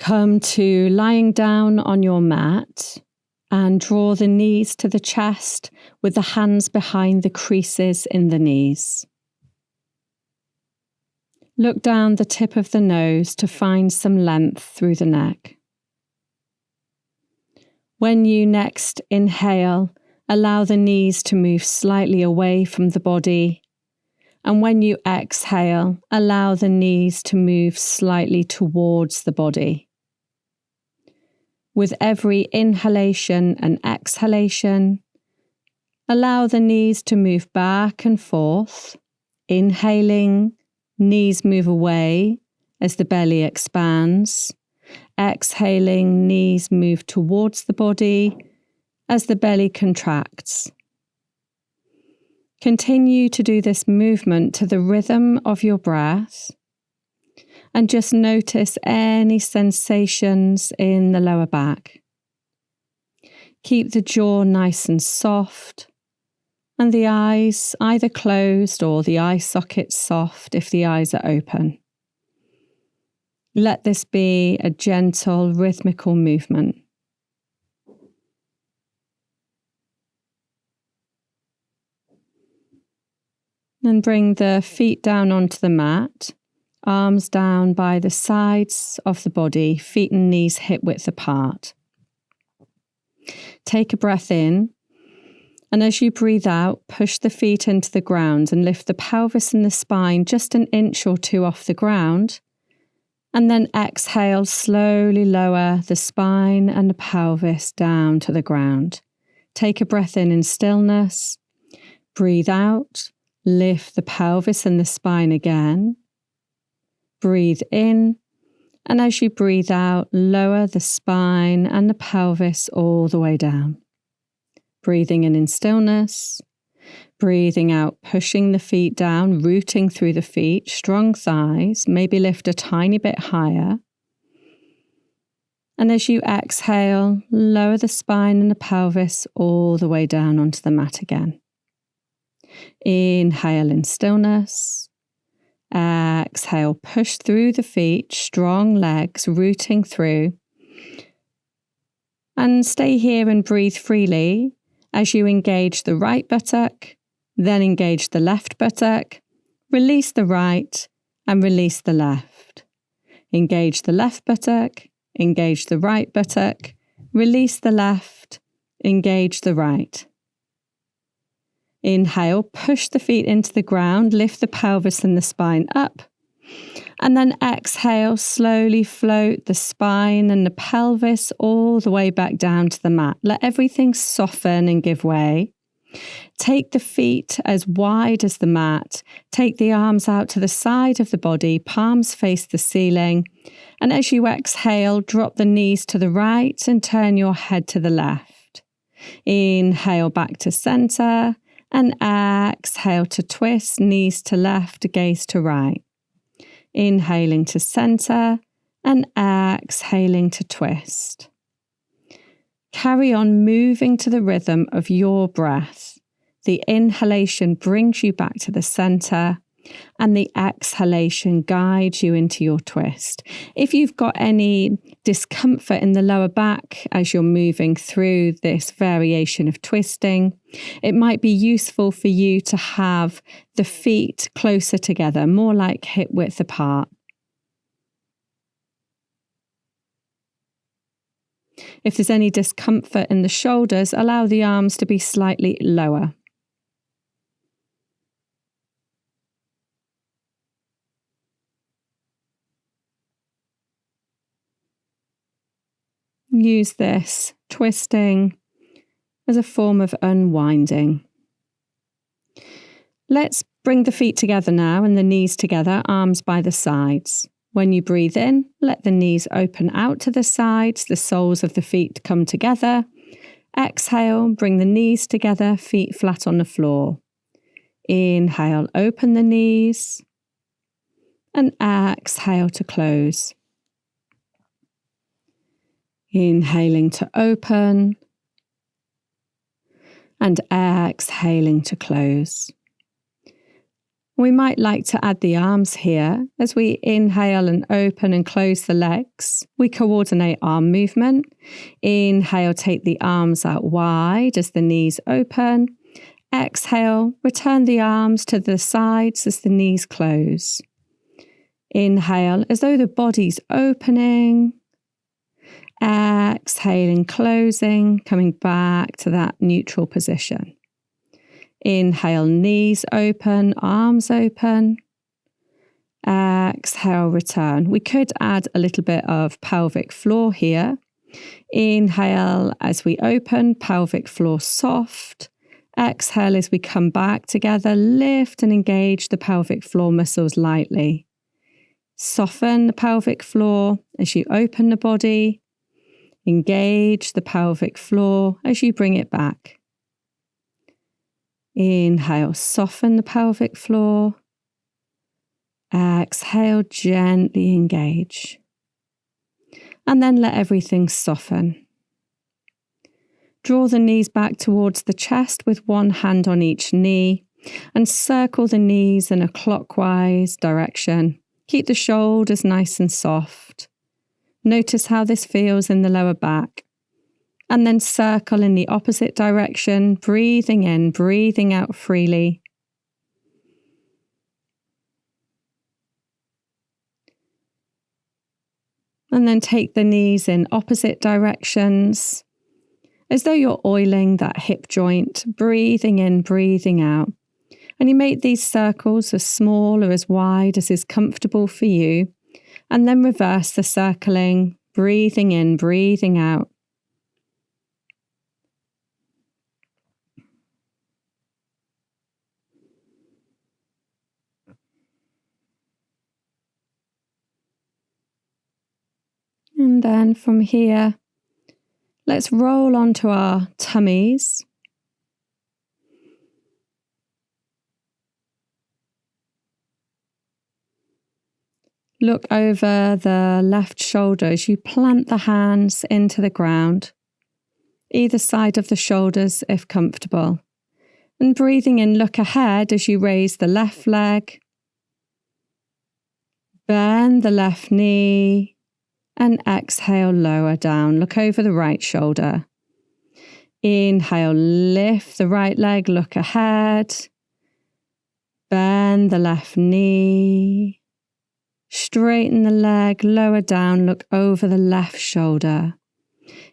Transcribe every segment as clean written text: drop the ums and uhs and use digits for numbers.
Come to lying down on your mat and draw the knees to the chest with the hands behind the creases in the knees. Look down the tip of the nose to find some length through the neck. When you next inhale, allow the knees to move slightly away from the body. And when you exhale, allow the knees to move slightly towards the body. With every inhalation and exhalation, allow the knees to move back and forth. Inhaling, knees move away as the belly expands. Exhaling, knees move towards the body as the belly contracts. Continue to do this movement to the rhythm of your breath and just notice any sensations in the lower back. Keep the jaw nice and soft and the eyes either closed or the eye sockets soft if the eyes are open. Let this be a gentle, rhythmical movement. And bring the feet down onto the mat, arms down by the sides of the body, feet and knees hip width apart. Take a breath in, and as you breathe out, push the feet into the ground and lift the pelvis and the spine just an inch or two off the ground. And then exhale, slowly lower the spine and the pelvis down to the ground. Take a breath in stillness. Breathe out. Lift the pelvis and the spine again. Breathe in. And as you breathe out, lower the spine and the pelvis all the way down. Breathing in stillness. Breathing out, pushing the feet down, rooting through the feet, strong thighs, maybe lift a tiny bit higher. And as you exhale, lower the spine and the pelvis all the way down onto the mat again. Inhale in stillness. Exhale, push through the feet, strong legs, rooting through. And stay here and breathe freely as you engage the right buttock, then engage the left buttock, release the right and release the left. Engage the left buttock, engage the right buttock, release the left, engage the right. Inhale, push the feet into the ground, lift the pelvis and the spine up. And then exhale, slowly float the spine and the pelvis all the way back down to the mat. Let everything soften and give way. Take the feet as wide as the mat. Take the arms out to the side of the body, palms face the ceiling. And as you exhale, drop the knees to the right and turn your head to the left. Inhale back to center and exhale to twist, knees to left, gaze to right. Inhaling to center and exhaling to twist. Carry on moving to the rhythm of your breath. The inhalation brings you back to the center and the exhalation guides you into your twist. If you've got any discomfort in the lower back as you're moving through this variation of twisting, it might be useful for you to have the feet closer together, more like hip width apart. If there's any discomfort in the shoulders, allow the arms to be slightly lower. Use this twisting as a form of unwinding. Let's bring the feet together now and the knees together, arms by the sides. When you breathe in, let the knees open out to the sides, the soles of the feet come together. Exhale, bring the knees together, feet flat on the floor. Inhale, open the knees. And exhale to close. Inhaling to open. And exhaling to close. We might like to add the arms here. As we inhale and open and close the legs, we coordinate arm movement. Inhale, take the arms out wide as the knees open. Exhale, return the arms to the sides as the knees close. Inhale, as though the body's opening. Exhaling, closing, coming back to that neutral position. Inhale, knees open, arms open. Exhale, return. We could add a little bit of pelvic floor here. Inhale as we open, pelvic floor soft. Exhale as we come back together, lift and engage the pelvic floor muscles lightly. Soften the pelvic floor as you open the body. Engage the pelvic floor as you bring it back. Inhale, soften the pelvic floor. Exhale, gently engage. And then let everything soften. Draw the knees back towards the chest with one hand on each knee and circle the knees in a clockwise direction. Keep the shoulders nice and soft. Notice how this feels in the lower back. And then circle in the opposite direction, breathing in, breathing out freely. And then take the knees in opposite directions, as though you're oiling that hip joint, breathing in, breathing out. And you make these circles as small or as wide as is comfortable for you. And then reverse the circling, breathing in, breathing out. And then from here, let's roll onto our tummies. Look over the left shoulder as you plant the hands into the ground, either side of the shoulders if comfortable. And breathing in, look ahead as you raise the left leg, bend the left knee, and exhale, lower down. Look over the right shoulder. Inhale, lift the right leg, look ahead. Bend the left knee. Straighten the leg, lower down, look over the left shoulder.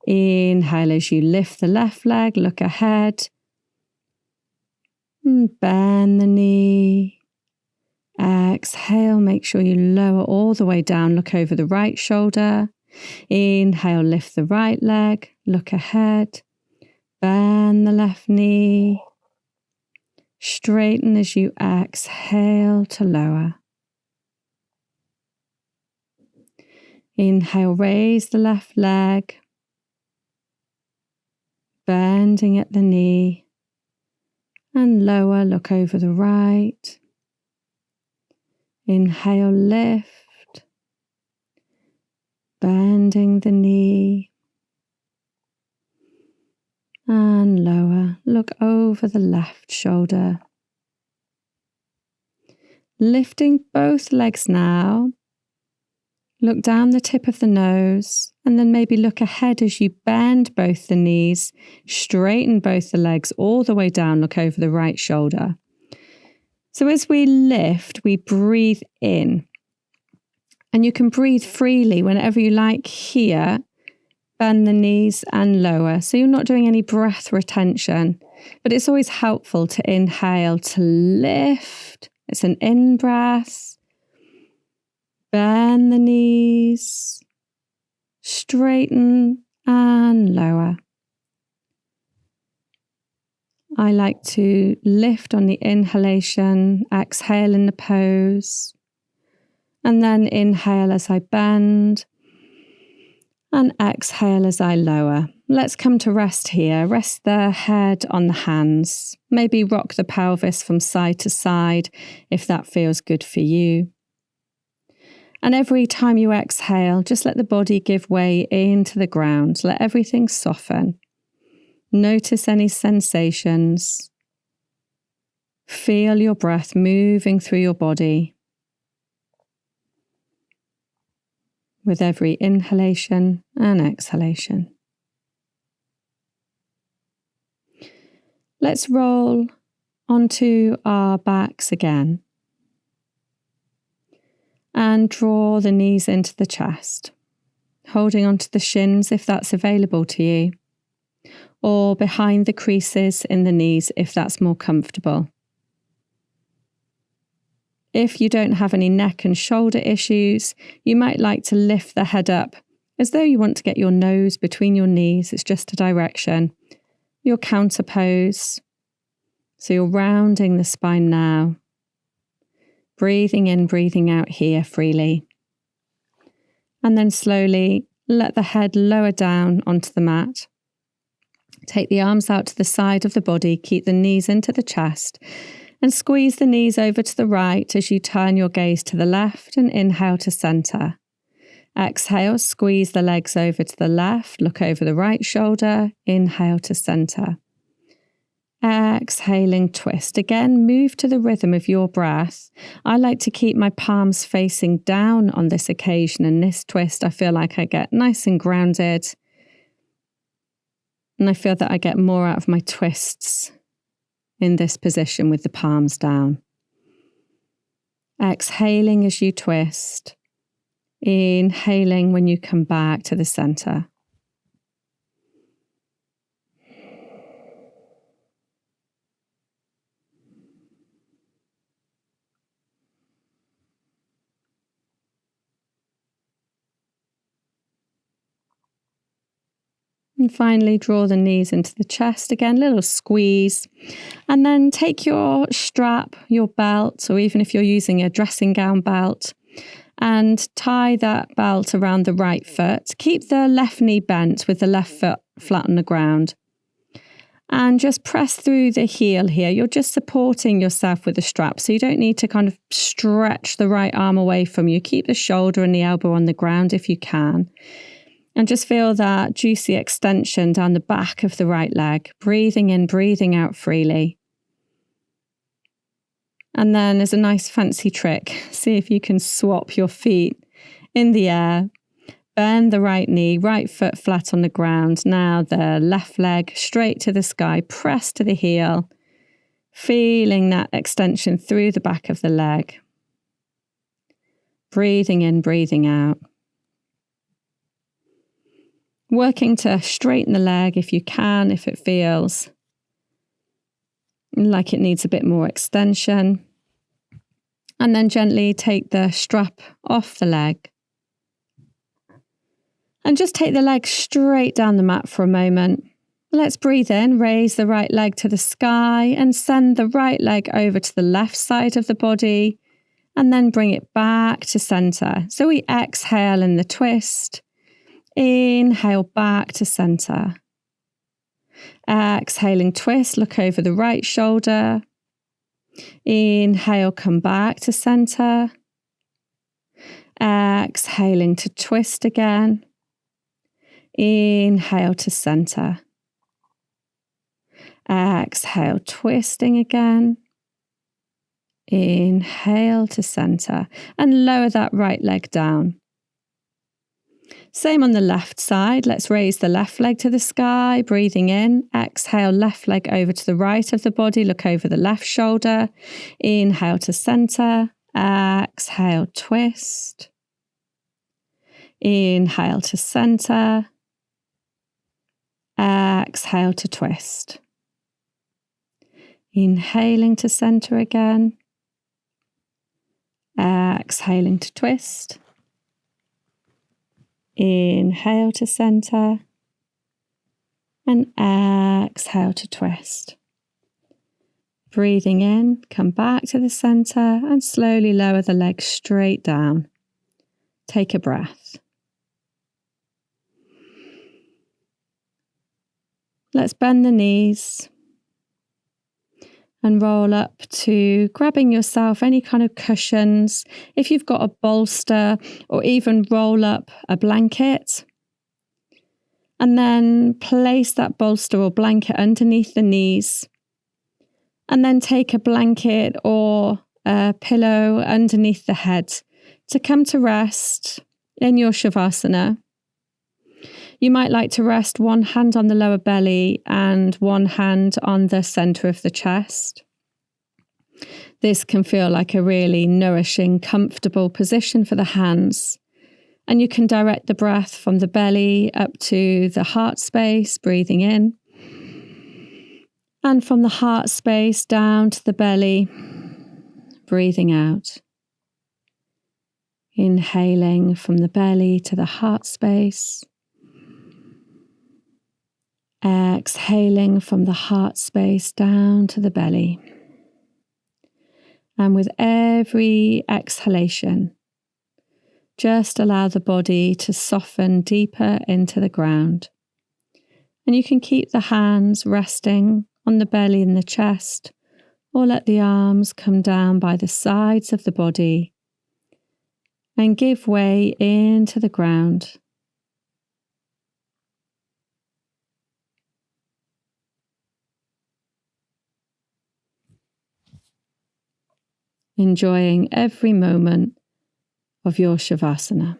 Inhale as you lift the left leg, look ahead. And bend the knee. Exhale, make sure you lower all the way down, look over the right shoulder. Inhale, lift the right leg, look ahead. Bend the left knee. Straighten as you exhale to lower. Inhale, raise the left leg. Bending at the knee. And lower, look over the right. Inhale, lift, bending the knee, and lower, look over the left shoulder. Lifting both legs now, look down the tip of the nose, and then maybe look ahead as you bend both the knees, straighten both the legs all the way down, look over the right shoulder. So as we lift, we breathe in. And you can breathe freely whenever you like here. Bend the knees and lower. So you're not doing any breath retention. But it's always helpful to inhale to lift. It's an in-breath. Bend the knees. Straighten and lower. I like to lift on the inhalation, exhale in the pose, and then inhale as I bend, and exhale as I lower. Let's come to rest here. Rest the head on the hands. Maybe rock the pelvis from side to side if that feels good for you. And every time you exhale, just let the body give way into the ground. Let everything soften. Notice any sensations. Feel your breath moving through your body with every inhalation and exhalation. Let's roll onto our backs again and draw the knees into the chest, holding onto the shins if that's available to you, or behind the creases in the knees if that's more comfortable. If you don't have any neck and shoulder issues, you might like to lift the head up as though you want to get your nose between your knees. It's just a direction. Your counter pose. So you're rounding the spine now. Breathing in, breathing out here freely. And then slowly let the head lower down onto the mat. Take the arms out to the side of the body, keep the knees into the chest, and squeeze the knees over to the right as you turn your gaze to the left and inhale to center. Exhale, squeeze the legs over to the left, look over the right shoulder, inhale to center. Exhaling, twist. Again, move to the rhythm of your breath. I like to keep my palms facing down on this occasion. And this twist, I feel like I get nice and grounded. And I feel that I get more out of my twists in this position with the palms down. Exhaling as you twist. Inhaling when you come back to the center. And finally, draw the knees into the chest again, little squeeze. And then take your strap, your belt, or even if you're using a dressing gown belt, and tie that belt around the right foot. Keep the left knee bent with the left foot flat on the ground. And just press through the heel here. You're just supporting yourself with the strap, so you don't need to kind of stretch the right arm away from you. Keep the shoulder and the elbow on the ground if you can. And just feel that juicy extension down the back of the right leg. Breathing in, breathing out freely. And then as a nice fancy trick, see if you can swap your feet in the air. Bend the right knee, right foot flat on the ground. Now the left leg straight to the sky, press to the heel. Feeling that extension through the back of the leg. Breathing in, breathing out. Working to straighten the leg if you can, if it feels like it needs a bit more extension. And then gently take the strap off the leg. And just take the leg straight down the mat for a moment. Let's breathe in, raise the right leg to the sky and send the right leg over to the left side of the body and then bring it back to center. So we exhale in the twist. Inhale back to center. Exhaling twist, look over the right shoulder. Inhale, come back to center. Exhaling to twist again. Inhale to center. Exhale, twisting again. Inhale to center. And lower that right leg down. Same on the left side. Let's raise the left leg to the sky, breathing in. Exhale, left leg over to the right of the body. Look over the left shoulder. Inhale to center. Exhale, twist. Inhale to center. Exhale to twist. Inhaling to center again. Exhaling to twist. Inhale to center and exhale to twist. Breathing in, come back to the center and slowly lower the legs straight down. Take a breath. Let's bend the knees and roll up to grabbing yourself any kind of cushions. If you've got a bolster or even roll up a blanket. And then place that bolster or blanket underneath the knees. And then take a blanket or a pillow underneath the head to come to rest in your Shavasana. You might like to rest one hand on the lower belly and one hand on the center of the chest. This can feel like a really nourishing, comfortable position for the hands. And you can direct the breath from the belly up to the heart space, breathing in. And from the heart space down to the belly, breathing out. Inhaling from the belly to the heart space. Exhaling from the heart space down to the belly. And with every exhalation, just allow the body to soften deeper into the ground. And you can keep the hands resting on the belly and the chest, or let the arms come down by the sides of the body and give way into the ground. Enjoying every moment of your Shavasana.